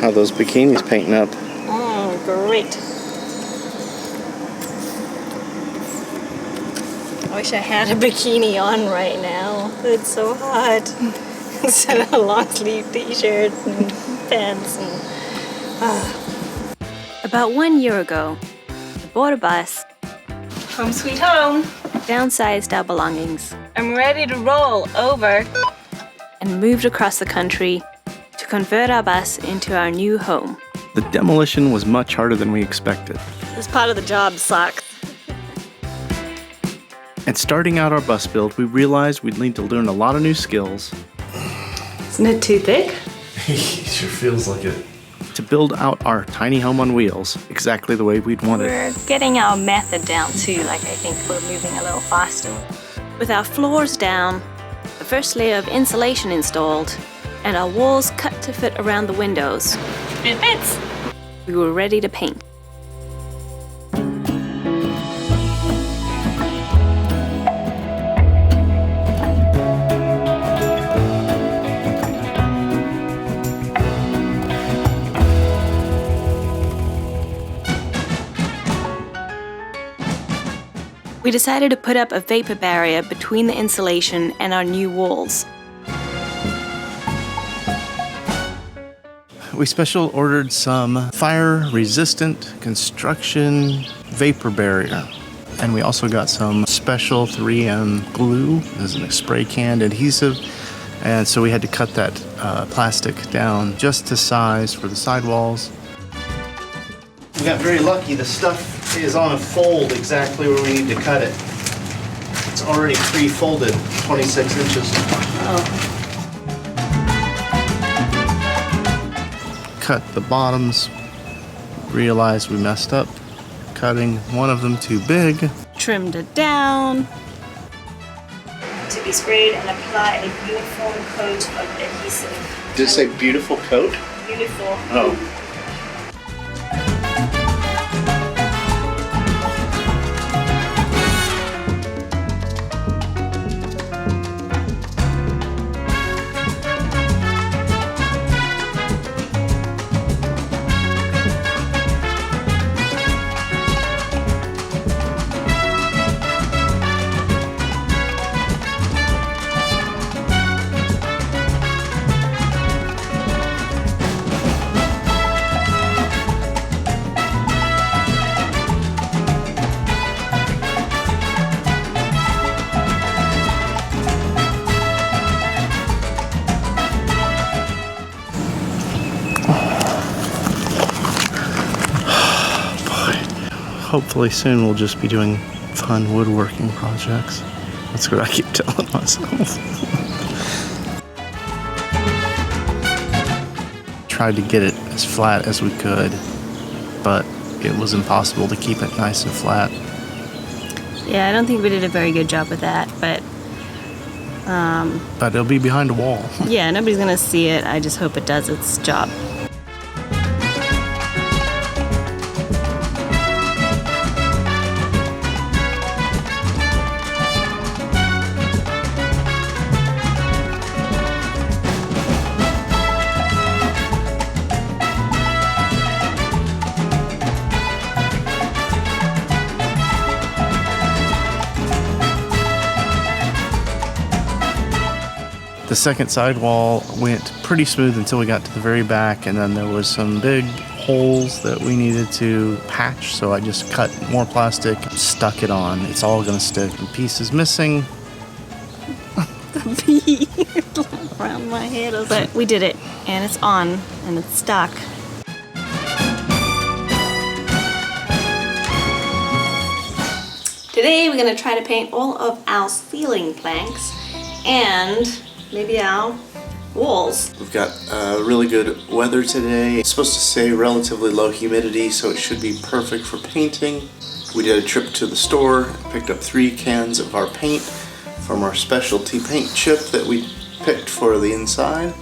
How those bikinis painting up? Oh, great. I wish I had a bikini on right now. It's so hot. Instead of a long sleeve t-shirt and pants and... About 1 year ago, we bought a bus, Home sweet home. downsized our belongings, I'm ready to roll over. and moved across the country to convert our bus into our new home. The demolition was much harder than we expected. This part of the job sucks. And starting out our bus build, we realized we'd need to learn a lot of new skills. Isn't it too thick? It sure feels like it. To build out our tiny home on wheels exactly the way we'd want it. We're getting our method down too, like I think we're moving a little faster. With our floors down, the first layer of insulation installed, and our walls cut to fit around the windows, It fits. we were ready to paint. We decided to put up a vapor barrier between the insulation and our new walls. We special ordered some fire-resistant construction vapor barrier. And we also got some special 3M glue as a spray can adhesive. And so we had to cut that plastic down just to size for the sidewalls. We got very lucky. The stuff is on a fold exactly where we need to cut it. It's already pre-folded, 26 inches. Cut the bottoms. Realized we messed up, cutting one of them too big. Trimmed it down. To be sprayed and apply a uniform coat of adhesive. Did it say beautiful coat? Uniform. Oh. Hopefully soon we'll just be doing fun woodworking projects. That's what I keep telling myself. Tried to get it as flat as we could, but it was impossible to keep it nice and flat. Yeah, I don't think we did a very good job with that, but But it'll be behind a wall. yeah, nobody's gonna see it. I just hope it does its job. The second sidewall went pretty smooth until we got to the very back, and then there was some big holes that we needed to patch, so I just cut more plastic, stuck it on. It's all gonna stick. The piece is missing. The bee around my head. But we did it, and it's on, and it's stuck. Today we're gonna try to paint all of our ceiling planks and maybe our walls. We've got really good weather today. It's supposed to say relatively low humidity, so it should be perfect for painting. We did a trip to the store, picked up 3 cans of our paint from our specialty paint chip that we picked for the inside.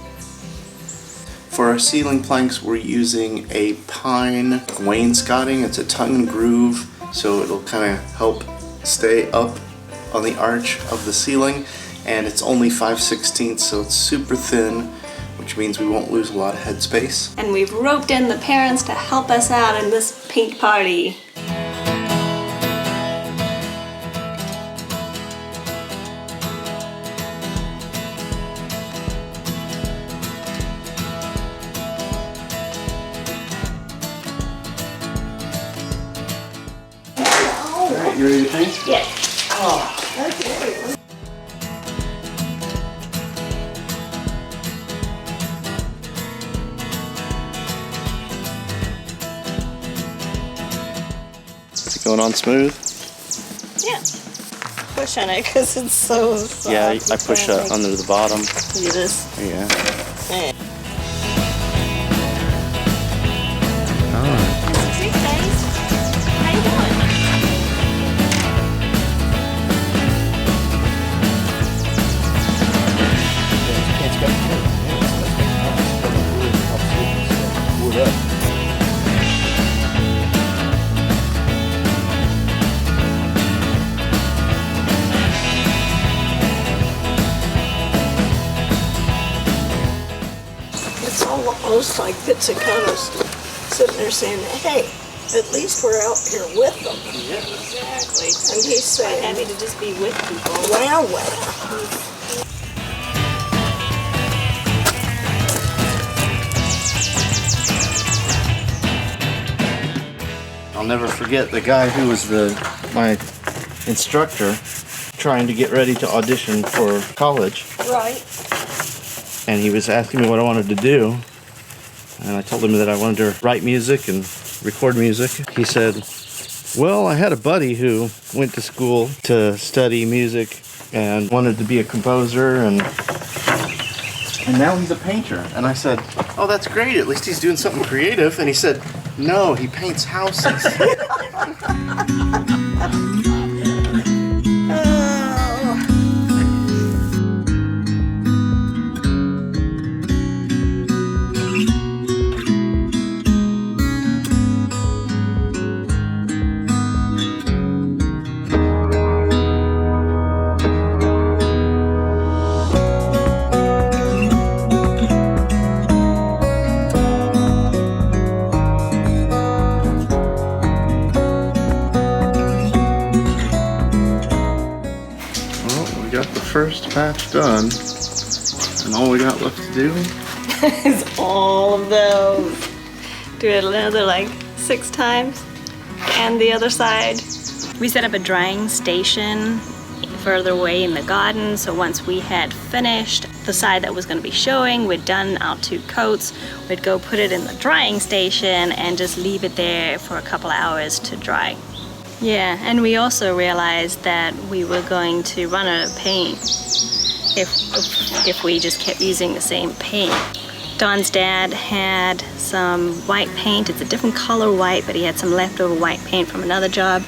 For our ceiling planks, we're using a pine wainscoting. It's a tongue and groove, so it'll kind of help stay up on the arch of the ceiling. And it's only 5/16, so it's super thin, which which means we won't lose a lot of headspace. And we've roped in the parents to help us out in this paint party. Alright, you ready to paint? Yeah. Oh. Okay. Is it going on smooth? Yeah. Push on it because it's so soft. Yeah, I push under the bottom. Do this. Yeah. Yeah. Hey guys, how you doing? It's almost like Pizzicanos sitting there saying, hey, at least we're out here with them. Yeah. Exactly. And he's saying, Happy to just be with people. well, well. I'll never forget the guy who was my instructor trying to get ready to audition for college. Right. And he was asking me what I wanted to do. And I told him that I wanted to write music and record music. He said, well, I had a buddy who went to school to study music and wanted to be a composer, and now he's a painter. And I said, oh, that's great. At least he's doing something creative. And he said, no, he paints houses. First batch done, and all we got left to do Is all of those. Do it another like 6 times. And the other side. We set up a drying station further away in the garden, so once we had finished the side that was going to be showing, we'd done our 2 coats, we'd go put it in the drying station and just leave it there for a couple hours to dry. Yeah, and we also realized that we were going to run out of paint if we just kept using the same paint. Don's dad had some white paint. It's a different color white, but he had some leftover white paint from another job.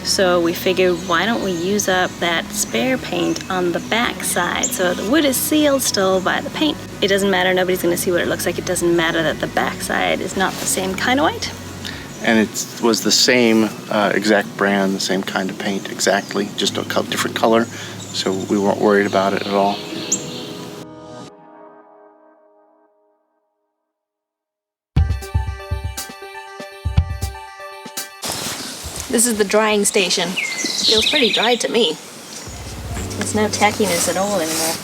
So we figured, why don't we use up that spare paint on the back side? So the wood is sealed still by the paint. It doesn't matter, nobody's gonna see what it looks like. It doesn't matter that the back side is not the same kind of white. and it was the same exact brand, the same kind of paint exactly, just a different color, so we weren't worried about it at all. This is the drying station. Feels pretty dry to me. There's no tackiness at all anymore.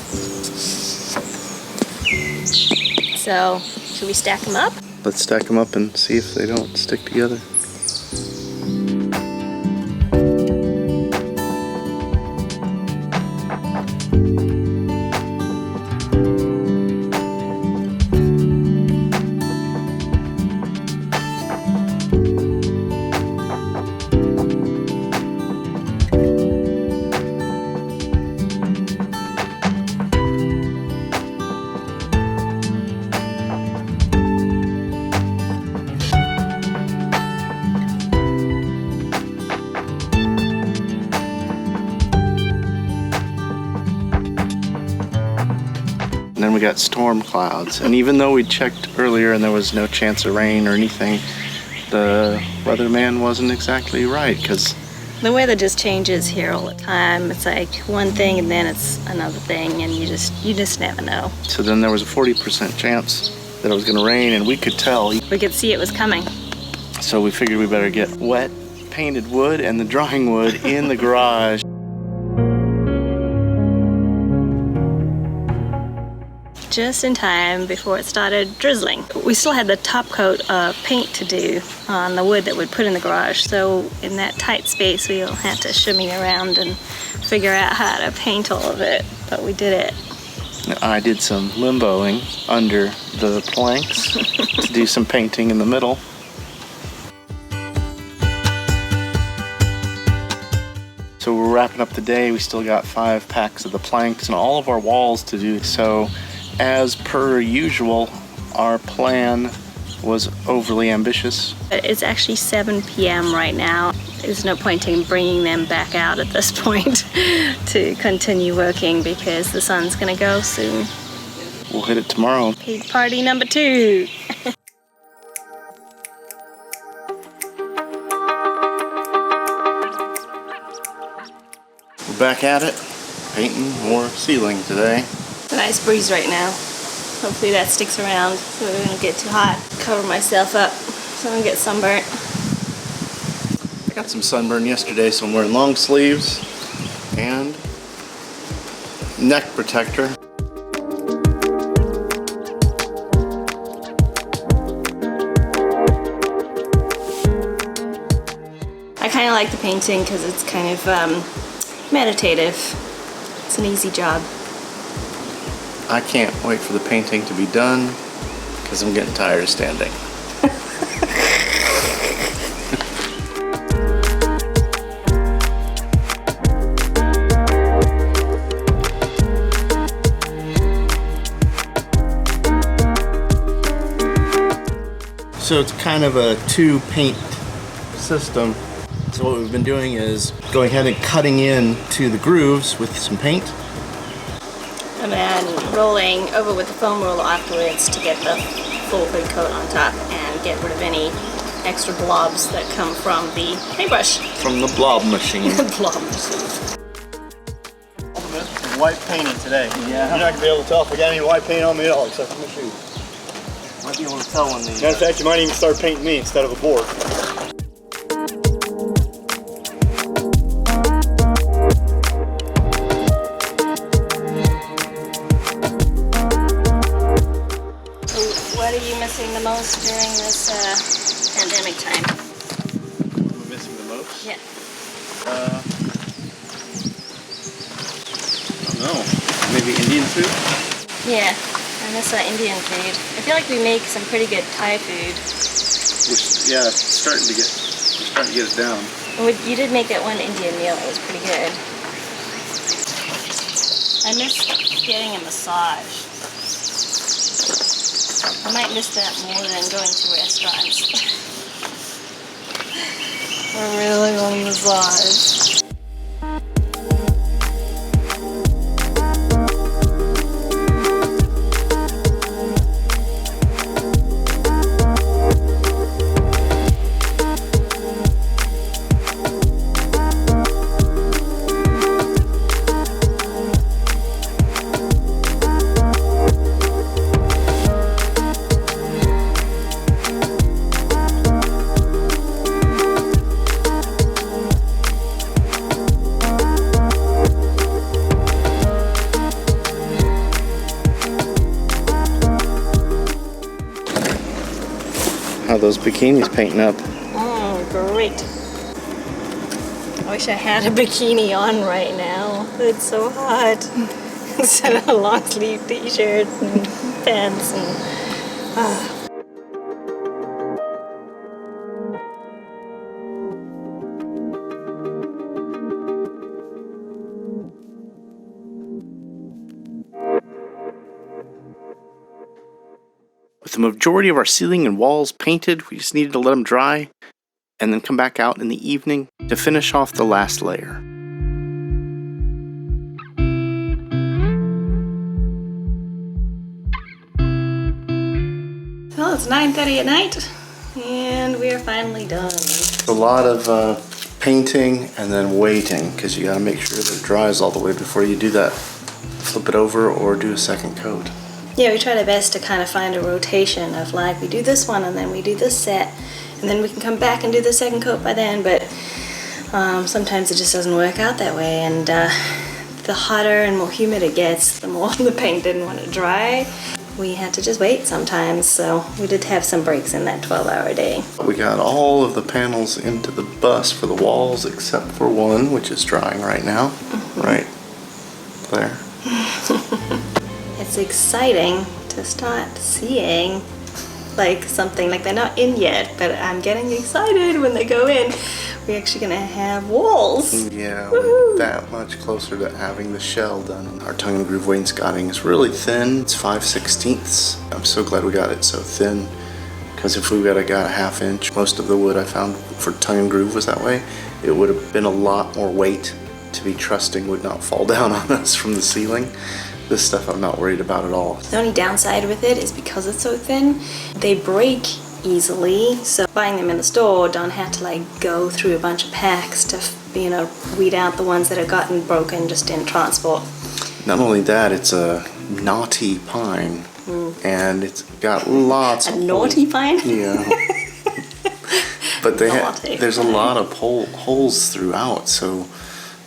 So, should we stack them up? Let's stack them up and see if they don't stick together. And then we got storm clouds, and even though we checked earlier and there was no chance of rain or anything, the weatherman wasn't exactly right, because The weather just changes here all the time. It's like one thing and then it's another thing, and you just never know. So then there was a 40% chance that it was going to rain, and we could tell. We could see it was coming. So we figured we better get wet painted wood and the drying wood in the garage. Just in time before it started drizzling. We still had the top coat of paint to do on the wood that we'd put in the garage, so in that tight space we all had to shimmy around and figure out how to paint all of it, but we did it. I did some limboing under the planks to do some painting in the middle. So we're wrapping up the day. We still got 5 packs of the planks and all of our walls to do. So as per usual, our plan was overly ambitious. It's actually 7 p.m. right now. There's no point in bringing them back out at this point to continue working because the sun's gonna go soon. We'll hit it tomorrow. Paint party number 2. We're back at it, painting more ceiling today. It's a nice breeze right now. Hopefully that sticks around so it won't get too hot. Cover myself up so I don't get sunburnt. I got some sunburn yesterday, so I'm wearing long sleeves and neck protector. I kind of like the painting because it's kind of meditative. It's an easy job. I can't wait for the painting to be done because I'm getting tired of standing. So it's kind of a 2-paint system. So what we've been doing is going ahead and cutting in to the grooves with some paint. And then rolling over with the foam roller afterwards to get the full hood coat on top and get rid of any extra blobs that come from the paintbrush. From the blob machine. The blob machine. White painting today. Yeah. You're not going to be able to tell if we got any white paint on me at all except for my shoes. Might be able to tell when the... Matter of fact, you might even start painting me instead of a board. What are you missing the most during this pandemic time? We're missing the most? Yeah. I don't know. Maybe Indian food? Yeah, I miss Indian food. I feel like we make some pretty good Thai food. Yeah, it's starting to get it down. You did make that one Indian meal. It was pretty good. I miss getting a massage. I might miss that more than going to restaurants. I really want a massage. How those bikinis painting up? Oh, great. I wish I had a bikini on right now. It's so hot. Instead of a long sleeve t-shirt and pants and... With the majority of our ceiling and walls painted, we just needed to let them dry and then come back out in the evening to finish off the last layer. Well, it's 9:30 at night, and we are finally done. A lot of painting and then waiting, because you got to make sure that it dries all the way before you do that. Flip it over or do a second coat. Yeah, we tried our best to kind of find a rotation of like, we do this one and then we do this set, and then we can come back and do the second coat by then, but sometimes it just doesn't work out that way, and the hotter and more humid it gets, the more the paint didn't want to dry. We had to just wait sometimes, so we did have some breaks in that 12-hour day. We got all of the panels into the bus for the walls except for one, which is drying right now. Right there. It's exciting to start seeing like something, like they're not in yet, but I'm getting excited when they go in. We're actually gonna have walls. Yeah, Woohoo! we're that much closer to having the shell done. Our tongue and groove wainscoting is really thin. It's 5/16. I'm so glad we got it so thin, because if we got a 1/2 inch, most of the wood I found for tongue and groove was that way, it would have been a lot more weight to be trusting would not fall down on us from the ceiling. This stuff I'm not worried about at all. The only downside with it is because it's so thin, they break easily. So buying them in the store, don't have to like go through a bunch of packs to, you know, weed out the ones that have gotten broken just in transport. Not only that, it's a knotty pine, and it's got lots of naughty pine? Yeah. But Naughty there's a pine. lot of holes throughout, so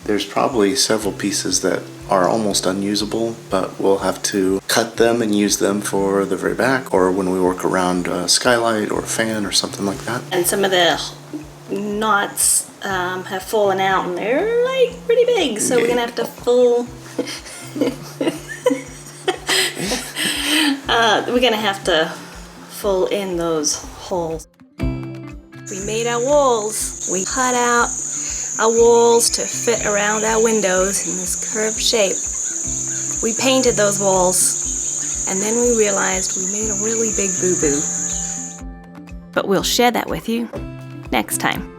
there's probably several pieces that are almost unusable, but we'll have to cut them and use them for the very back, or when we work around a skylight or a fan or something like that. And some of the knots have fallen out, and they're like pretty big, so we're gonna have to full in those holes. We made our walls. We cut out our walls to fit around our windows in this curved shape. We painted those walls, and then we realized we made a really big boo-boo. But we'll share that with you next time.